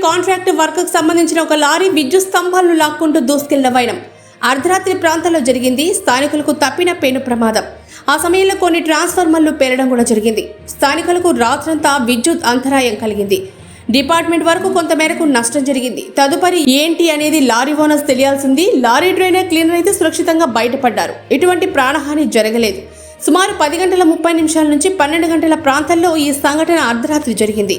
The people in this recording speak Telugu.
కాంట్రాక్ట్ వర్క్ కు సంబంధించిన ఒక లారీ విద్యుత్ స్తంభాలను లాక్కుంటూ దూసుకెళ్లిన వైనం అర్ధరాత్రి ప్రాంతాల్లో జరిగింది. స్థానికులకు తప్పిన పేను ప్రమాదం. ఆ సమయంలో కొన్ని ట్రాన్స్ఫార్మర్లు పేలడం కూడా జరిగింది. స్థానికులకు రాత్రంతా విద్యుత్ అంతరాయం కలిగింది. డిపార్ట్మెంట్ వరకు కొంతమేరకు నష్టం జరిగింది. తదుపరి ఏంటి అనేది లారీ ఓనర్స్ తెలియాల్సింది. లారీ డ్రైవర్ క్లీనర్ అయితే సురక్షితంగా బయటపడ్డారు. ఎటువంటి ప్రాణహాని జరగలేదు. సుమారు 10:30 నుంచి 12 గంటల ప్రాంతాల్లో ఈ సంఘటన అర్ధరాత్రి జరిగింది.